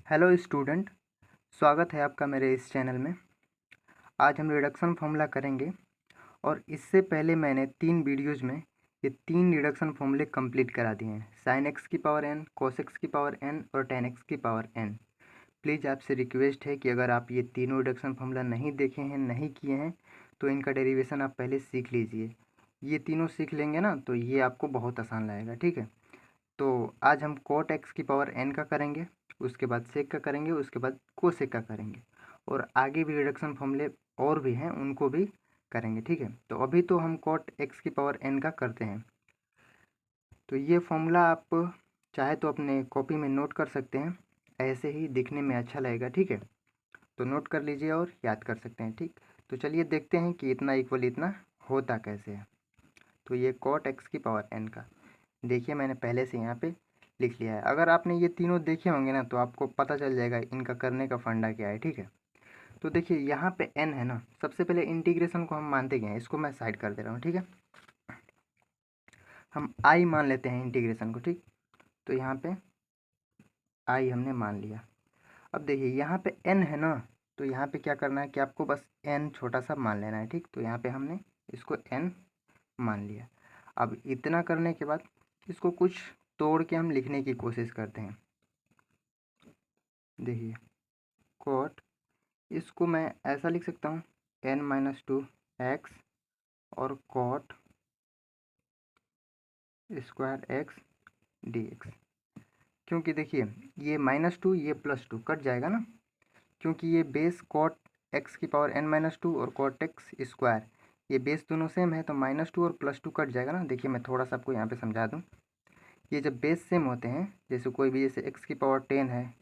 Hello student, स्वागत है आपका मेरे इस चैनल में। आज हम रिडक्शन फॉर्मूला करेंगे और इससे पहले मैंने 3 वीडियोज़ में ये 3 रिडक्शन फॉर्मूले कंप्लीट करा दिए हैं। साइन एक्स की पावर n, कोस एक्स की पावर n और टेन एक्स की पावर n। प्लीज़ आपसे रिक्वेस्ट है कि अगर आप ये तीनों रिडक्शन फॉर्मूला नहीं देखे हैं, नहीं किए हैं, तो इनका डेरिवेशन आप पहले सीख लीजिए। ये तीनों सीख लेंगे ना तो ये आपको बहुत आसान लगेगा, ठीक है। तो आज हम कोट एक्स की पावर n का करेंगे, उसके बाद सेक का करेंगे, उसके बाद कोसेक का करेंगे और आगे भी रिडक्शन फॉर्मूले और भी हैं उनको भी करेंगे, ठीक है। तो अभी तो हम कोट एक्स की पावर n का करते हैं। तो ये फॉर्मूला आप चाहे तो अपने कॉपी में नोट कर सकते हैं, ऐसे ही दिखने में अच्छा लगेगा, ठीक है। तो नोट कर लीजिए और याद कर सकते हैं, ठीक। तो चलिए देखते हैं कि इतना इक्वल इतना होता कैसे है। तो ये कोट एक्स की पावर n का देखिए मैंने पहले से यहाँ पे लिख लिया है। अगर आपने ये तीनों देखे होंगे ना तो आपको पता चल जाएगा इनका करने का फंडा क्या है, ठीक है। तो देखिए यहाँ पे n है ना, सबसे पहले इंटीग्रेशन को हम मानते गए हैं, इसको मैं साइड कर दे रहा हूँ, ठीक है। हम i मान लेते हैं इंटीग्रेशन को, ठीक। तो यहाँ पे i हमने मान लिया। अब देखिए यहाँ पे n है ना, तो यहाँ पे क्या करना है कि आपको बस n छोटा सा मान लेना है, ठीक। तो यहाँ पे हमने इसको n मान लिया। अब इतना करने के बाद इसको कुछ तोड़ के हम लिखने की कोशिश करते हैं। देखिए कोट, इसको मैं ऐसा लिख सकता हूँ n-2 x और coat square x d x. क्योंकि देखिए ये -2 ये +2 कट जाएगा ना, क्योंकि ये बेस कोट एक्स की पावर n-2 और कोट एक्स स्क्वायर, ये बेस दोनों सेम है तो -2 और +2 कट जाएगा ना। देखिए मैं थोड़ा सा आपको यहाँ पे समझा दूँ, ये जब बेस सेम होते हैं, जैसे कोई भी, जैसे x की पावर 10 है,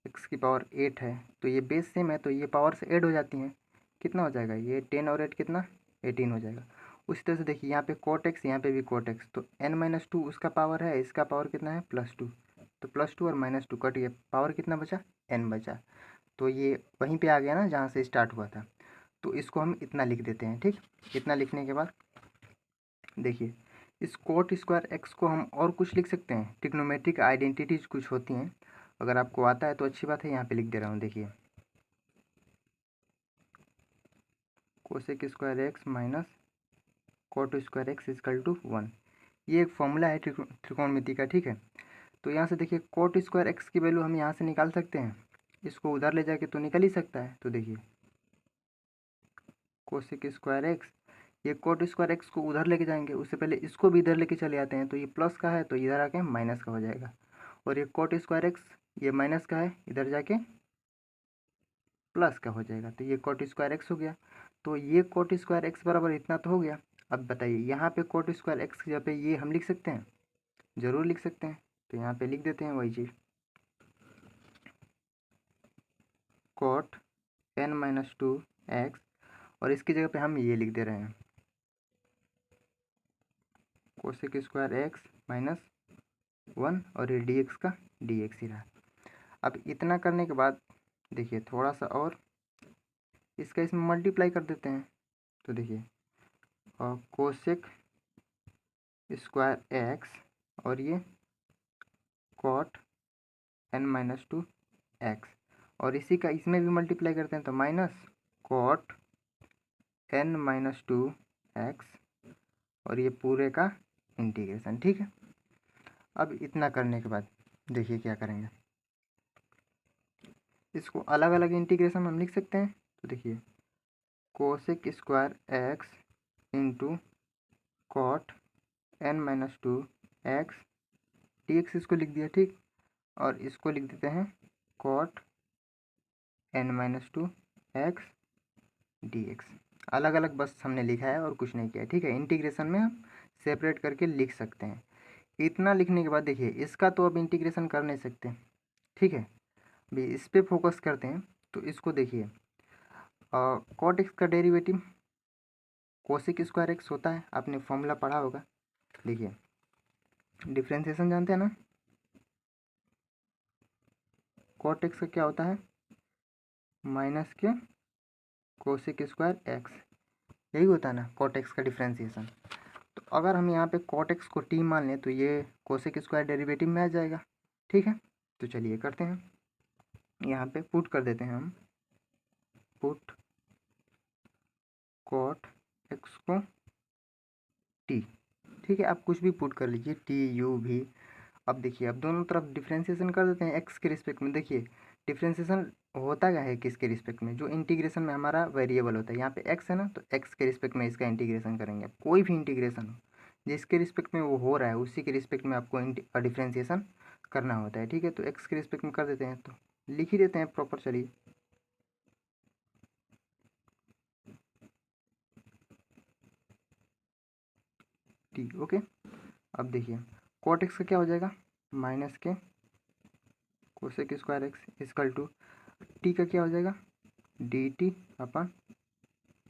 x की पावर 8 है, तो ये बेस सेम है तो ये पावर से ऐड हो जाती हैं। कितना हो जाएगा, ये 10 और 8 कितना, 18 हो जाएगा। उसी तरह से देखिए यहाँ पे कोट एक्स, यहाँ पे भी कोट एक्स, तो n-2 उसका पावर है, इसका पावर कितना है +2, तो +2 और -2 कट गया, पावर कितना बचा, n बचा। तो ये वहीं पे आ गया ना जहाँ से स्टार्ट हुआ था। तो इसको हम इतना लिख देते हैं, ठीक। इतना लिखने के बाद देखिए इस कोट स्क्वायर एक्स को हम और कुछ लिख सकते हैं, ट्रिग्नोमेट्रिक आइडेंटिटीज कुछ होती हैं, अगर आपको आता है तो अच्छी बात है, यहाँ पे लिख दे रहा हूँ। देखिए cosec square x minus cot square x equal to 1, ये एक फॉर्मूला है त्रिकोणमिति का, ठीक है। तो यहाँ से देखिए कोट स्क्वायर एक्स की वैल्यू हम यहाँ से निकाल सकते हैं, इसको उधर ले जाके तो निकल ही सकता है। तो देखिए कोसेक स्क्वायर एक्स, ये कोट स्क्वायर एक्स को उधर लेके जाएंगे, उससे पहले इसको भी इधर लेके चले आते हैं, तो ये प्लस का है तो इधर आके माइनस का हो जाएगा, और ये कोट स्क्वायर एक्स ये माइनस का है, इधर जाके प्लस का हो जाएगा, तो ये कोट स्क्वायर एक्स हो गया। तो ये कोट स्क्वायर एक्स बराबर इतना तो हो गया। अब बताइए यहाँ पे कोट स्क्वायर एक्स की जगह पे ये हम लिख सकते हैं, ज़रूर लिख सकते हैं। तो यहाँ पे लिख देते हैं वही चीज़, कोट n-2 x, और इसकी जगह पे हम ये लिख दे रहे हैं कोसेक स्क्वायर एक्स -1, और ये डी एक्स का डी एक्स ही रहा। अब इतना करने के बाद देखिए थोड़ा सा और इसका इसमें मल्टीप्लाई कर देते हैं। तो देखिए और कोसेक स्क्वायर एक्स और ये कोट n-2 x, और इसी का इसमें भी मल्टीप्लाई करते हैं तो माइनस कोट n-2 x, और ये पूरे का इंटीग्रेशन, ठीक है। अब इतना करने के बाद देखिए क्या करेंगे, इसको अलग अलग इंटीग्रेशन हम लिख सकते हैं। तो देखिए cosec square x into coat n-2 x D x, इसको लिख दिया, ठीक। और इसको लिख देते हैं coat n-2 x D x. अलग अलग बस हमने लिखा है और कुछ नहीं किया, ठीक है। इंटीग्रेशन में हम सेपरेट करके लिख सकते हैं। इतना लिखने के बाद देखिए इसका तो अब इंटीग्रेशन कर नहीं सकते, ठीक है। अभी इस पर फोकस करते हैं। तो इसको देखिए कॉट एक्स का डेरिवेटिव कोसेक स्क्वायर एक्स होता है, आपने फॉर्मूला पढ़ा होगा। देखिए डिफ्रेंसिएशन जानते हैं ना, कॉट एक्स का क्या होता है, माइनस के कोसेक स्क्वायर एक्स, यही होता है ना कॉट एक्स का डिफ्रेंसिएशन। तो अगर हम यहाँ पे कॉट एक्स को टी मान लें तो ये कोसेक स्क्वायर डेरिवेटिव में आ जाएगा, ठीक है। तो चलिए करते हैं। यहाँ पे पुट कर देते हैं हम, पुट कॉट एक्स को टी। ठीक है, आप कुछ भी पुट कर लीजिए, टी यू भी। अब देखिए, अब दोनों तरफ डिफ्रेंशिएशन कर देते हैं एक्स के रिस्पेक्ट में। देखिए डिफ्रेंशिएशन होता क्या है किसके रिस्पेक्ट में, जो इंटीग्रेशन में हमारा वेरिएबल होता है। यहाँ पे एक्स है ना, तो एक्स के रिस्पेक्ट में इसका इंटीग्रेशन करेंगे। कोई भी इंटीग्रेशन हो, जिसके रिस्पेक्ट में वो हो रहा है उसी के रिस्पेक्ट में आपको डिफ्रेंशिएशन करना होता है। ठीक है, तो एक्स के रिस्पेक्ट में कर देते हैं, तो लिख ही देते हैं प्रॉपर। चलिए, टी। ओके, अब देखिए कॉट एक्स का क्या हो जाएगा, माइनस के cosec square x equal to t का क्या हो जाएगा, d t upon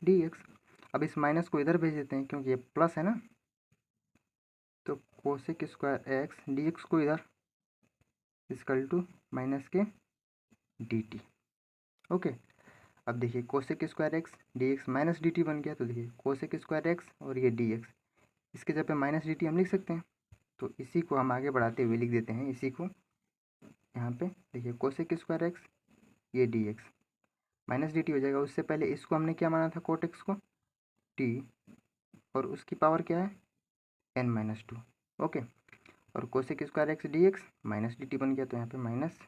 d x. अब इस माइनस को इधर भेज देते हैं क्योंकि ये प्लस है ना, तो cosec square x d x को इधर इक्वल टू माइनस के डी टी। ओके, अब देखिए cosec square x d x minus D T बन गया। तो देखिए कोसेक स्क्वायर एक्स और ये डी एक्स, इसके जगह पे माइनस डी टी हम लिख सकते हैं। तो इसी को हम आगे बढ़ाते हुए लिख देते हैं, इसी को यहाँ पे देखिए कोसेक स्क्वायर एक्स ये D x minus D T हो जाएगा। उससे पहले इसको हमने क्या माना था, कोट एक्स को टी, और उसकी पावर क्या है n-2। ओके, और cosec square x d x minus D T बन गया, तो यहाँ पे माइनस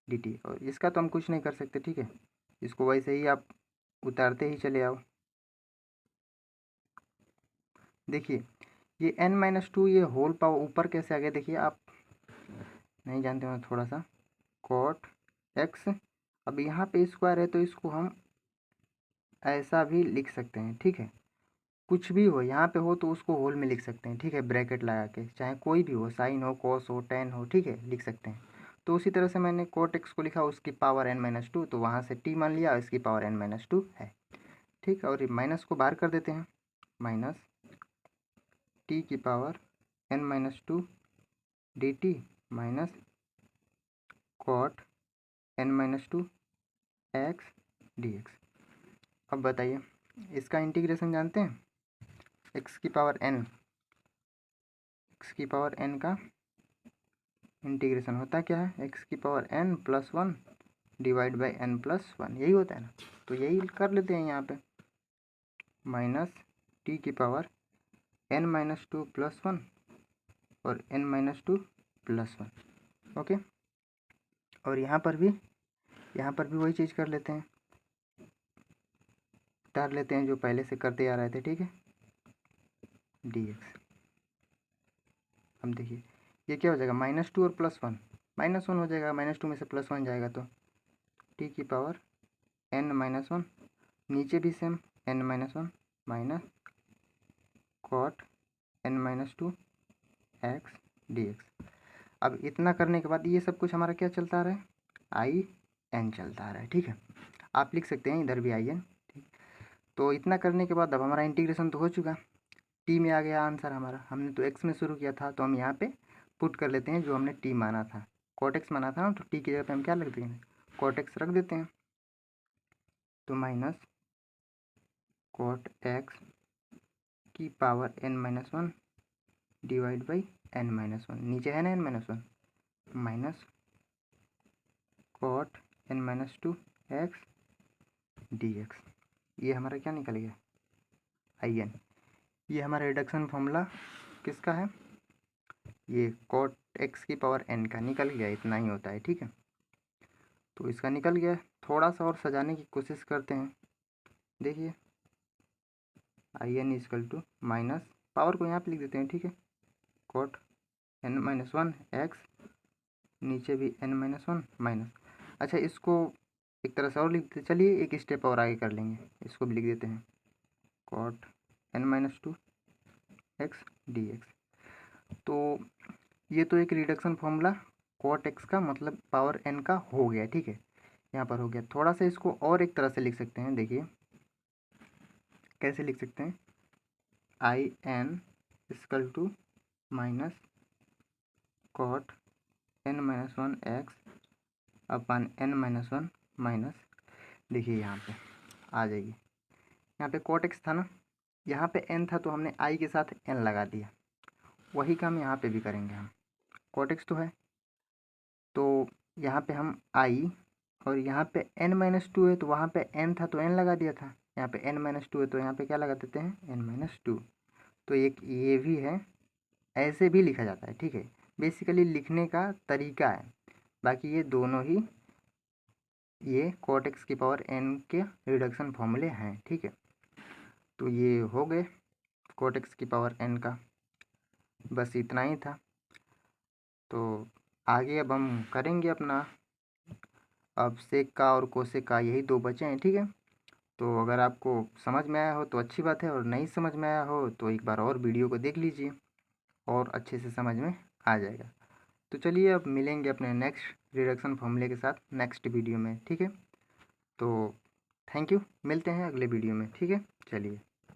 डी टी। और इसका तो हम कुछ नहीं कर सकते, ठीक है, इसको वैसे ही आप उतारते ही चले आओ। देखिए ये n-2 ये होल पावर ऊपर कैसे आ गया, देखिए आप नहीं जानते हो थोड़ा सा, कॉट एक्स। अब यहाँ पे स्क्वायर है तो इसको हम ऐसा भी लिख सकते हैं। ठीक है, कुछ भी हो यहाँ पे हो तो उसको होल में लिख सकते हैं। ठीक है, ब्रैकेट लगा के, चाहे कोई भी हो, साइन हो, कॉस हो, टेन हो, ठीक है, लिख सकते हैं। तो उसी तरह से मैंने कोट एक्स को लिखा उसकी पावर n-2, तो वहाँ से t मान लिया, इसकी पावर n-2 है। ठीक है, और ये माइनस को बाहर कर देते हैं, माइनस टी की power n-2 d t minus cot n-2 x d x. अब बताइए इसका इंटीग्रेशन जानते हैं, एक्स की पावर n, एक्स की पावर n का इंटीग्रेशन होता क्या है, एक्स की power n+1 divide by n+1, यही होता है ना। तो यही कर लेते हैं यहाँ पे, माइनस टी की पावर n-2 + 1 और n-2 + 1। ओके, और यहाँ पर भी वही चीज़ कर लेते हैं, उतार लेते हैं जो पहले से करते आ रहे थे। ठीक है, डी एक्स। अब देखिए ये क्या हो जाएगा, -2 और +1, -1 हो जाएगा, -2 में से +1 जाएगा, तो टी की पावर n-1, नीचे भी same n-1 minus cot n-2 x d x. अब इतना करने के बाद ये सब कुछ हमारा क्या चलता आ रहा है, आई एन चलता आ रहा है। ठीक है, आप लिख सकते हैं इधर भी आई एन। ठीक, तो इतना करने के बाद अब हमारा इंटीग्रेशन तो हो चुका, टी में आ गया आंसर हमारा। हमने तो एक्स में शुरू किया था, तो हम यहाँ पे पुट कर लेते हैं जो हमने टी माना था, कॉट एक्स माना था ना, तो टी की जगह पे हम क्या लिख देंगे, कॉट एक्स रख देते हैं। तो माइनस कॉट एक्स की power n-1 divide by n-1, नीचे है ना n-1, minus cot n-2 x d x. ये हमारा क्या निकल गया, आई एन। ये हमारा रिडक्शन फॉर्मूला किसका है, ये कॉट एक्स की पावर n का निकल गया, इतना ही होता है। ठीक है, तो इसका निकल गया। थोड़ा सा और सजाने की कोशिश करते हैं, देखिए I n equal to minus, power को यहाँ पे लिख देते हैं। ठीक है, कॉट n-1 एक्स, नीचे भी n-1 माइनस। अच्छा, इसको एक तरह से और लिख देते, चलिए एक स्टेप और आगे कर लेंगे, इसको भी लिख देते हैं cot n-2 x d x. तो ये तो एक रिडक्शन फॉर्मूला कॉट एक्स का मतलब पावर n का हो गया। ठीक है, यहाँ पर हो गया। थोड़ा सा इसको और एक तरह से लिख सकते हैं, देखिए कैसे लिख सकते हैं, I n equal to minus cot n-1 x upon n-1 minus, देखिए यहाँ पे आ जाइए, यहाँ पे कॉट एक्स था ना, यहाँ पे n था तो हमने i के साथ n लगा दिया, वही काम यहाँ पे भी करेंगे हम। कॉट एक्स तो है, तो यहाँ पे हम i और यहाँ पे n-2 है तो वहाँ पे n था तो n लगा दिया था, यहाँ पे n-2 है तो यहाँ पे क्या लगा देते हैं n-2। तो एक ये भी है, ऐसे भी लिखा जाता है, ठीक है। बेसिकली लिखने का तरीका है, बाकी ये दोनों ही ये cot x की पावर n के रिडक्शन फॉर्मूले हैं, ठीक है। तो ये हो गए cot x की पावर n का, बस इतना ही था। तो आगे अब हम करेंगे अपना, अब सेक का और कोसेक का यही दो बचे हैं, ठीक है। तो अगर आपको समझ में आया हो तो अच्छी बात है, और नहीं समझ में आया हो तो एक बार और वीडियो को देख लीजिए और अच्छे से समझ में आ जाएगा। तो चलिए अब मिलेंगे अपने नेक्स्ट रिडक्शन फॉर्मूले के साथ नेक्स्ट वीडियो में, ठीक है। तो थैंक यू, मिलते हैं अगले वीडियो में, ठीक है। चलिए।